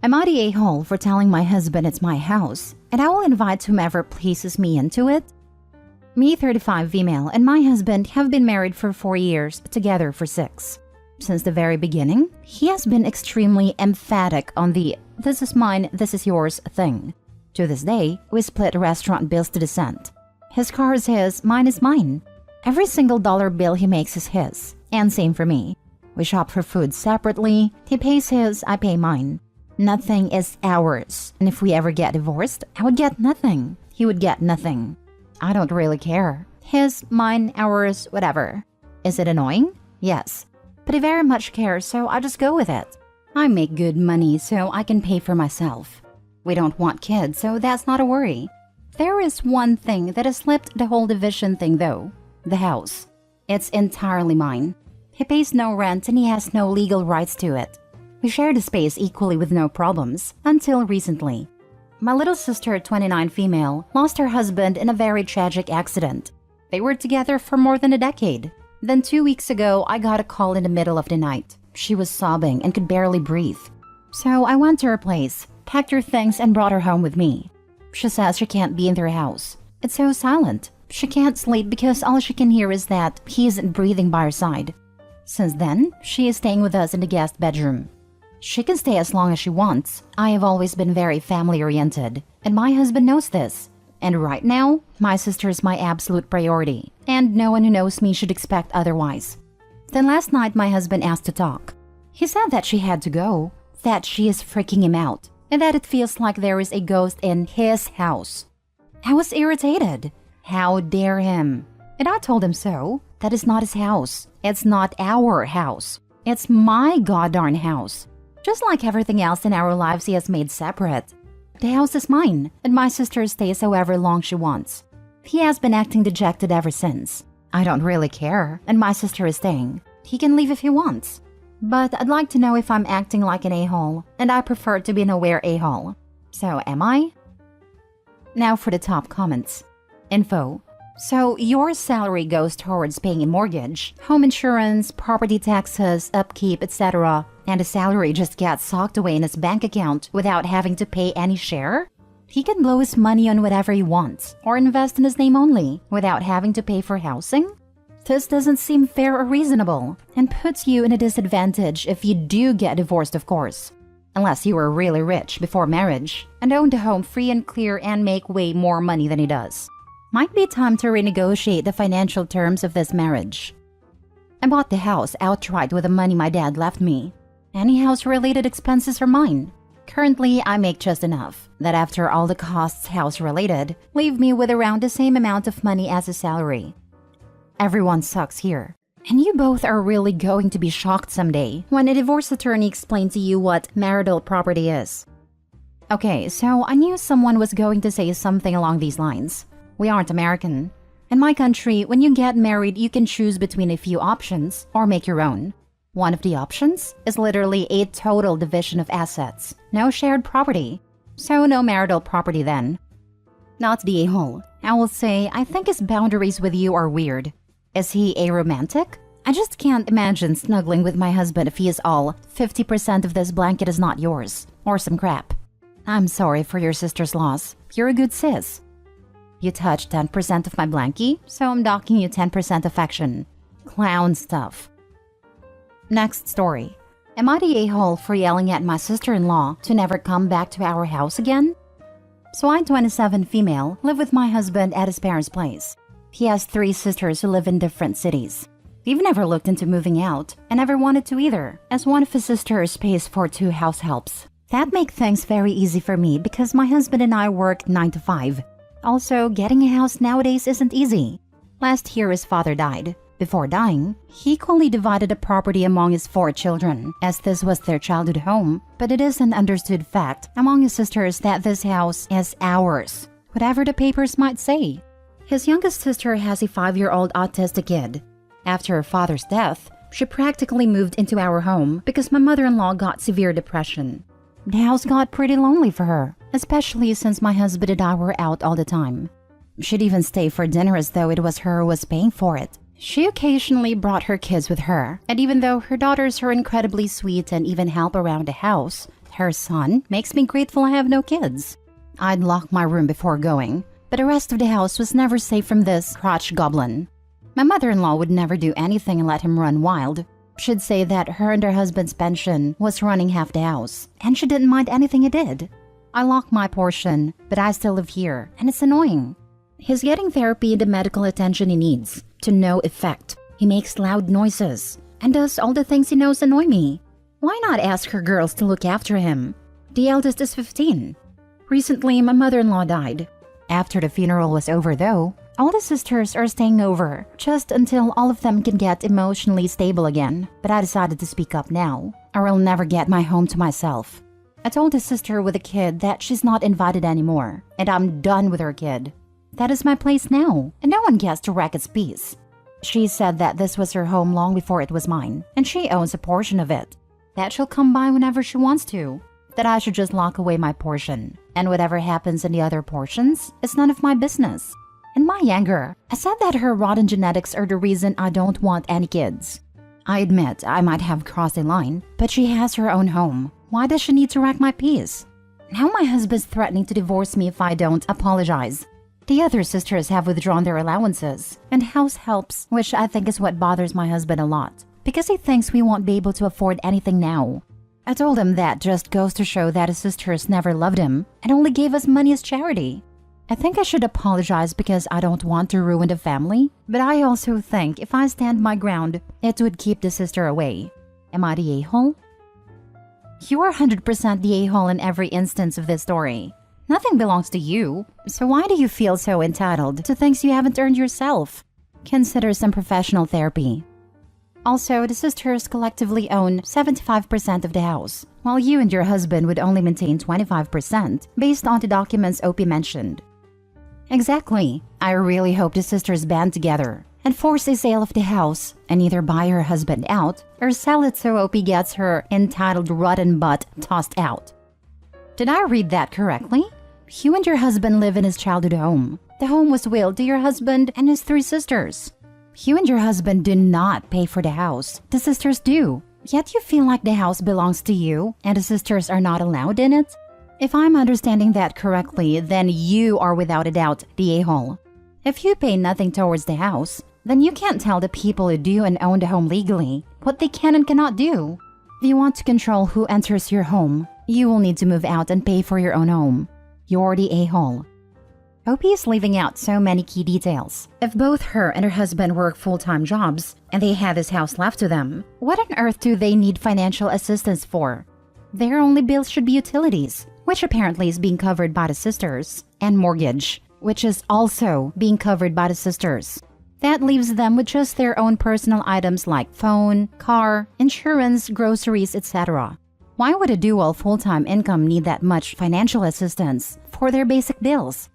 I'm not the a-hole for telling my husband it's my house, and I will invite whomever pleases me into it. Me, 35 female, and my husband have been married for 4 years, together for 6. Since the very beginning, he has been extremely emphatic on the "this is mine, this is yours" thing. To this day, we split restaurant bills to the cent. His car is his, mine is mine. Every single dollar bill he makes is his, and same for me. We shop for food separately, he pays his, I pay mine. Nothing is ours, and if we ever get divorced, I would get nothing. He would get nothing. I don't really care. His, mine, ours, whatever. Is it annoying? Yes. But he very much cares, so I just go with it. I make good money, so I can pay for myself. We don't want kids, so that's not a worry. There is one thing that has slipped the whole division thing though. The house. It's entirely mine. He pays no rent and he has no legal rights to it. We share the space equally with no problems, until recently. My little sister, 29 female, lost her husband in a very tragic accident. They were together for more than a decade. Then 2 weeks ago, I got a call in the middle of the night. She was sobbing and could barely breathe. So I went to her place, packed her things and brought her home with me. She says she can't be in their house. It's so silent. She can't sleep because all she can hear is that he isn't breathing by her side. Since then, she is staying with us in the guest bedroom. She can stay as long as she wants. I have always been very family-oriented, and my husband knows this. And right now, my sister is my absolute priority, and no one who knows me should expect otherwise. Then last night, my husband asked to talk. He said that she had to go, that she is freaking him out, and that it feels like there is a ghost in his house. I was irritated. How dare him? And I told him so. That is not his house. It's not our house. It's my goddarn house. Just like everything else in our lives he has made separate. The house is mine, and my sister stays however long she wants. He has been acting dejected ever since. I don't really care, and my sister is staying. He can leave if he wants. But I'd like to know if I'm acting like an a-hole, and I prefer to be an aware a-hole. So am I? Now for the top comments. Info. So your salary goes towards paying a mortgage, home insurance, property taxes, upkeep, etc., and the salary just gets socked away in his bank account without having to pay any share? He can blow his money on whatever he wants, or invest in his name only, without having to pay for housing? This doesn't seem fair or reasonable, and puts you in a disadvantage if you do get divorced, of course. Unless you were really rich before marriage, and owned a home free and clear and make way more money than he does. Might be time to renegotiate the financial terms of this marriage. I bought the house outright with the money my dad left me. Any house-related expenses are mine. Currently, I make just enough that after all the costs house-related, leave me with around the same amount of money as a salary. Everyone sucks here. And you both are really going to be shocked someday when a divorce attorney explains to you what marital property is. Okay, so I knew someone was going to say something along these lines. We aren't American. In my country, when you get married, you can choose between a few options or make your own. One of the options is literally a total division of assets. No shared property. So no marital property then. Not the a-hole. I will say, I think his boundaries with you are weird. Is he a romantic? I just can't imagine snuggling with my husband if he is all 50% of this blanket is not yours, or some crap. I'm sorry for your sister's loss. You're a good sis. You touched 10% of my blankie, so I'm docking you 10% affection. Clown stuff. Next story. Am I the a-hole for yelling at my sister-in-law to never come back to our house again? So I'm 27 female, live with my husband at his parents' place. He has 3 sisters who live in different cities. We've never looked into moving out, and never wanted to either, as one of his sisters pays for 2 house helps. That makes things very easy for me because my husband and I work 9 to 5. Also, getting a house nowadays isn't easy. Last year his father died. Before dying, he equally divided the property among his 4 children, as this was their childhood home, but it is an understood fact among his sisters that this house is ours, whatever the papers might say. His youngest sister has a 5-year-old autistic kid. After her father's death, she practically moved into our home because my mother-in-law got severe depression. The house got pretty lonely for her, especially since my husband and I were out all the time. She'd even stay for dinner as though it was her who was paying for it. She occasionally brought her kids with her, and even though her daughters are incredibly sweet and even help around the house, Her son makes me grateful I have no kids. I'd lock my room before going, but the rest of the house was never safe from this crotch goblin. My mother-in-law would never do anything and let him run wild. She'd say that her and her husband's pension was running half the house, and she didn't mind anything he did. I lock my portion, but I still live here, and it's annoying. He's getting therapy and the medical attention he needs, to no effect. He makes loud noises, and does all the things he knows annoy me. Why not ask her girls to look after him? The eldest is 15. Recently, my mother-in-law died. After the funeral was over though, all the sisters are staying over, just until all of them can get emotionally stable again. But I decided to speak up now, or I'll never get my home to myself. I told a sister with a kid that she's not invited anymore, and I'm done with her kid. That is my place now, and no one gets to wreck its peace. She said that this was her home long before it was mine, and she owns a portion of it. That she'll come by whenever she wants to. That I should just lock away my portion, and whatever happens in the other portions is none of my business. In my anger, I said that her rotten genetics are the reason I don't want any kids. I admit I might have crossed a line, but she has her own home. Why does she need to wreck my peace? Now my husband's threatening to divorce me if I don't apologize. The other sisters have withdrawn their allowances and house helps, which I think is what bothers my husband a lot, because he thinks we won't be able to afford anything now. I told him that just goes to show that his sisters never loved him and only gave us money as charity. I think I should apologize because I don't want to ruin the family, but I also think if I stand my ground, it would keep the sister away. Am I the a-hole? You are 100% the a-hole in every instance of this story. Nothing belongs to you, so why do you feel so entitled to things you haven't earned yourself? Consider some professional therapy. Also, the sisters collectively own 75% of the house, while you and your husband would only maintain 25% based on the documents OP mentioned. Exactly. I really hope the sisters band together and force a sale of the house and either buy her husband out or sell it so OP gets her entitled rotten butt tossed out. Did I read that correctly? You and your husband live in his childhood home. The home was willed to your husband and his 3 sisters. You and your husband do not pay for the house. The sisters do. Yet you feel like the house belongs to you and the sisters are not allowed in it? If I'm understanding that correctly, then you are without a doubt the a-hole. If you pay nothing towards the house, then you can't tell the people who do and own the home legally what they can and cannot do. If you want to control who enters your home, you will need to move out and pay for your own home. You're the a-hole. OP is leaving out so many key details. If both her and her husband work full-time jobs and they have this house left to them, what on earth do they need financial assistance for? Their only bills should be utilities, which apparently is being covered by the sisters, and mortgage, which is also being covered by the sisters. That leaves them with just their own personal items like phone, car, insurance, groceries, etc. Why would a dual full-time income need that much financial assistance for their basic bills?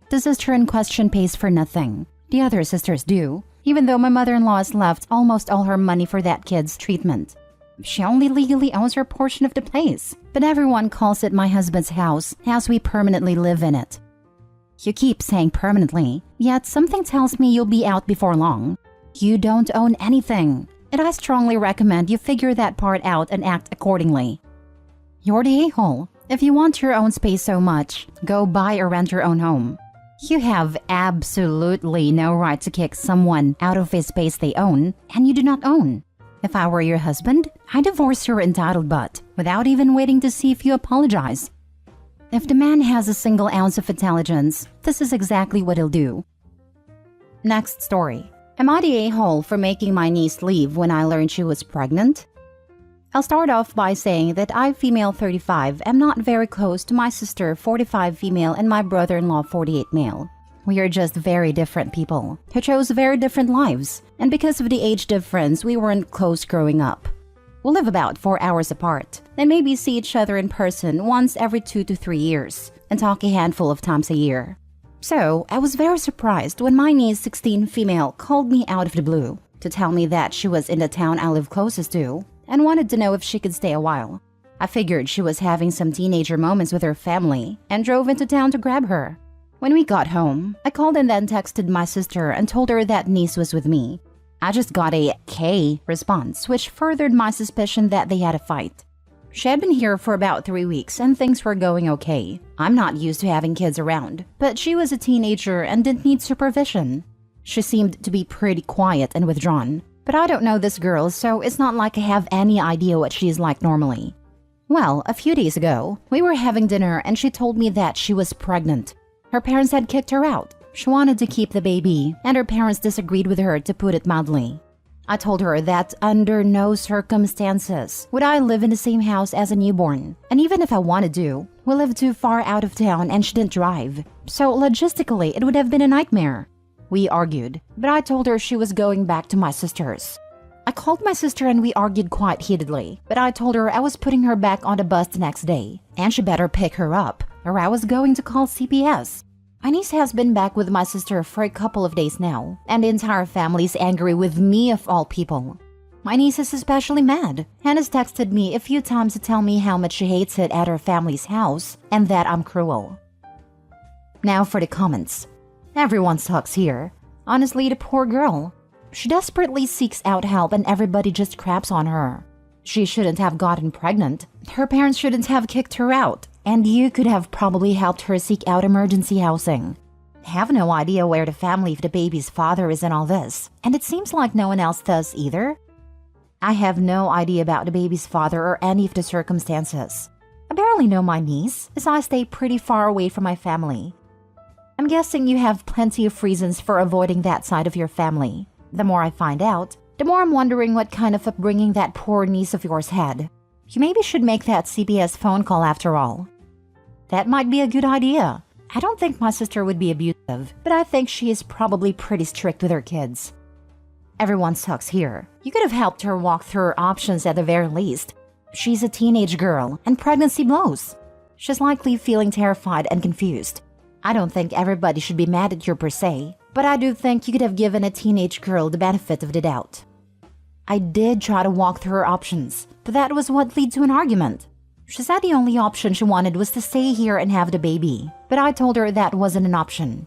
The sister in question pays for nothing. The other sisters do, even though my mother-in-law has left almost all her money for that kid's treatment. She only legally owns her portion of the place, but everyone calls it my husband's house as we permanently live in it. You keep saying permanently, yet something tells me you'll be out before long. You don't own anything, and I strongly recommend you figure that part out and act accordingly. You're the a-hole. If you want your own space so much, go buy or rent your own home. You have absolutely no right to kick someone out of a space they own and you do not own. If I were your husband, I'd divorce your entitled butt without even waiting to see if you apologize. If the man has a single ounce of intelligence, this is exactly what he'll do. Next story. Am I the a-hole for making my niece leave when I learned she was pregnant? I'll start off by saying that I, female 35, am not very close to my sister 45 female and my brother-in-law 48 male. We are just very different people who chose very different lives, and because of the age difference, we weren't close growing up. We live about 4 hours apart and maybe see each other in person once every 2 to 3 years and talk a handful of times a year. So, I was very surprised when my niece 16 female called me out of the blue to tell me that she was in the town I live closest to and wanted to know if she could stay a while. I figured she was having some teenager moments with her family and drove into town to grab her. When we got home, I called and then texted my sister and told her that niece was with me. I just got a K response, which furthered my suspicion that they had a fight. She had been here for about 3 weeks and things were going okay. I'm not used to having kids around, but she was a teenager and didn't need supervision. She seemed to be pretty quiet and withdrawn, but I don't know this girl, so it's not like I have any idea what she's like normally. Well, a few days ago, we were having dinner and she told me that she was pregnant. Her parents had kicked her out. She wanted to keep the baby, and her parents disagreed with her, to put it mildly. I told her that under no circumstances would I live in the same house as a newborn, and even if I wanted to, we lived too far out of town and she didn't drive, so logistically it would have been a nightmare. We argued, but I told her she was going back to my sister's. I called my sister and we argued quite heatedly, but I told her I was putting her back on the bus the next day, and she better pick her up, or I was going to call CPS. My niece has been back with my sister for a couple of days now, and the entire family is angry with me of all people. My niece is especially mad, and has texted me a few times to tell me how much she hates it at her family's house, and that I'm cruel. Now for the comments. Everyone sucks here. Honestly, the poor girl. She desperately seeks out help and everybody just craps on her. She shouldn't have gotten pregnant. Her parents shouldn't have kicked her out. And you could have probably helped her seek out emergency housing. Have no idea where the family of the baby's father is in all this, and it seems like no one else does either. I have no idea about the baby's father or any of the circumstances. I barely know my niece, as I stay pretty far away from my family. I'm guessing you have plenty of reasons for avoiding that side of your family. The more I find out, the more I'm wondering what kind of upbringing that poor niece of yours had. You maybe should make that CPS phone call after all. That might be a good idea. I don't think my sister would be abusive, but I think she is probably pretty strict with her kids. Everyone sucks here. You could have helped her walk through her options at the very least. She's a teenage girl, and pregnancy blows. She's likely feeling terrified and confused. I don't think everybody should be mad at you per se, but I do think you could have given a teenage girl the benefit of the doubt. I did try to walk through her options, but that was what led to an argument. She said the only option she wanted was to stay here and have the baby, but I told her that wasn't an option.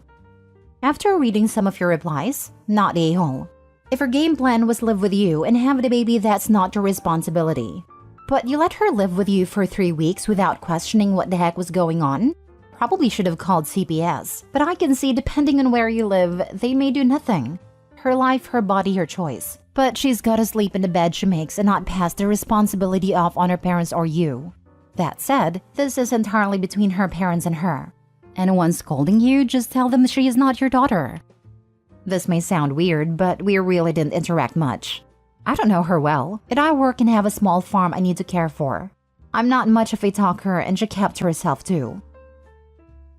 After reading some of your replies, not the a-hole. If her game plan was live with you and have the baby, that's not your responsibility. But you let her live with you for 3 weeks without questioning what the heck was going on? Probably should have called CPS, but I can see depending on where you live, they may do nothing. Her life, her body, her choice. But she's gotta sleep in the bed she makes and not pass the responsibility off on her parents or you. That said, this is entirely between her parents and her. Anyone scolding you, just tell them she is not your daughter. This may sound weird, but we really didn't interact much. I don't know her well, and I work and have a small farm I need to care for. I'm not much of a talker and she kept to herself too.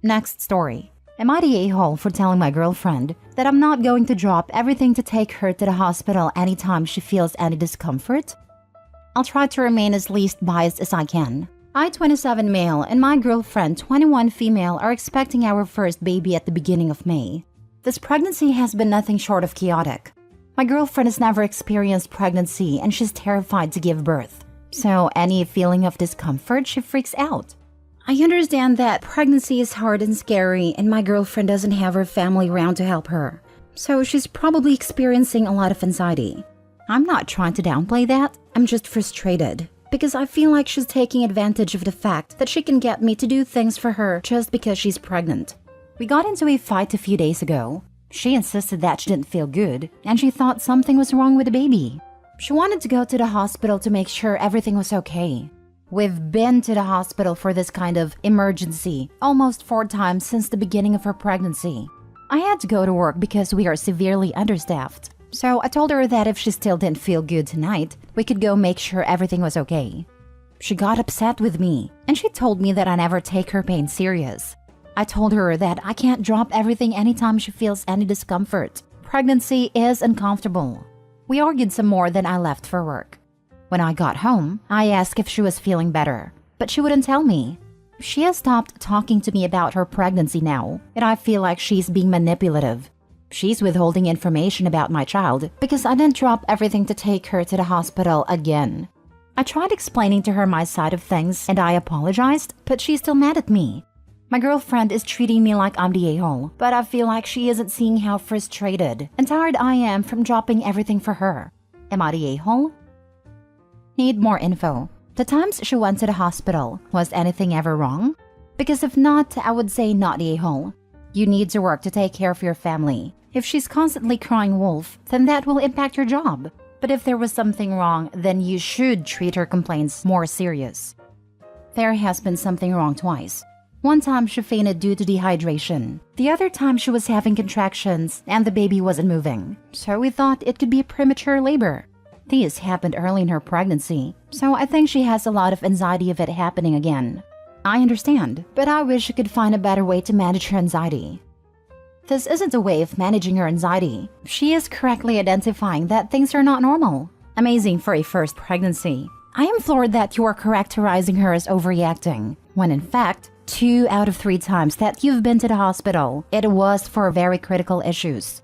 Next story. Am I the a-hole for telling my girlfriend that I'm not going to drop everything to take her to the hospital anytime she feels any discomfort? I'll try to remain as least biased as I can. I, 27 male, and my girlfriend, 21 female, are expecting our first baby at the beginning of May. This pregnancy has been nothing short of chaotic. My girlfriend has never experienced pregnancy and she's terrified to give birth. So any feeling of discomfort, she freaks out. I understand that pregnancy is hard and scary and my girlfriend doesn't have her family around to help her. So she's probably experiencing a lot of anxiety. I'm not trying to downplay that, I'm just frustrated. Because I feel like she's taking advantage of the fact that she can get me to do things for her just because she's pregnant. We got into a fight a few days ago. She insisted that she didn't feel good and she thought something was wrong with the baby. She wanted to go to the hospital to make sure everything was okay. We've been to the hospital for this kind of emergency almost 4 times since the beginning of her pregnancy. I had to go to work because we are severely understaffed. So I told her that if she still didn't feel good tonight, we could go make sure everything was okay. She got upset with me, and she told me that I never take her pain serious. I told her that I can't drop everything anytime she feels any discomfort. Pregnancy is uncomfortable. We argued some more, then I left for work. When I got home, I asked if she was feeling better, but she wouldn't tell me. She has stopped talking to me about her pregnancy now, and I feel like she's being manipulative. She's withholding information about my child because I didn't drop everything to take her to the hospital again. I tried explaining to her my side of things and I apologized, but she's still mad at me. My girlfriend is treating me like I'm the a-hole, but I feel like she isn't seeing how frustrated and tired I am from dropping everything for her. Am I the a-hole? Need more info. The times she went to the hospital, was anything ever wrong? Because if not, I would say not the a-hole. You need to work to take care of your family. If she's constantly crying wolf, then that will impact your job. But if there was something wrong, then you should treat her complaints more serious. There has been something wrong twice. One time she fainted due to dehydration. The other time she was having contractions and the baby wasn't moving. So we thought it could be premature labor. These happened early in her pregnancy, so I think she has a lot of anxiety of it happening again. I understand, but I wish I could find a better way to manage her anxiety. This isn't a way of managing her anxiety. She is correctly identifying that things are not normal. Amazing for a first pregnancy. I am floored that you are characterizing her as overreacting, when in fact, 2 out of 3 times that you've been to the hospital, it was for very critical issues.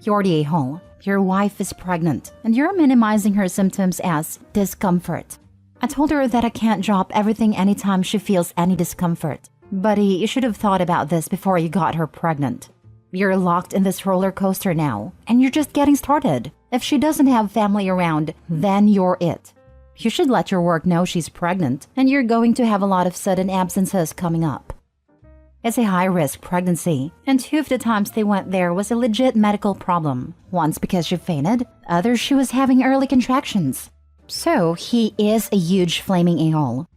You're the a-hole. Your wife is pregnant, and you're minimizing her symptoms as discomfort. I told her that I can't drop everything anytime she feels any discomfort. Buddy, you should have thought about this before you got her pregnant. You're locked in this roller coaster now, and you're just getting started. If she doesn't have family around, then you're it. You should let your work know she's pregnant, and you're going to have a lot of sudden absences coming up. It's a high-risk pregnancy, and 2 of the times they went there was a legit medical problem. Once because she fainted, others she was having early contractions. So, he is a huge flaming a-hole.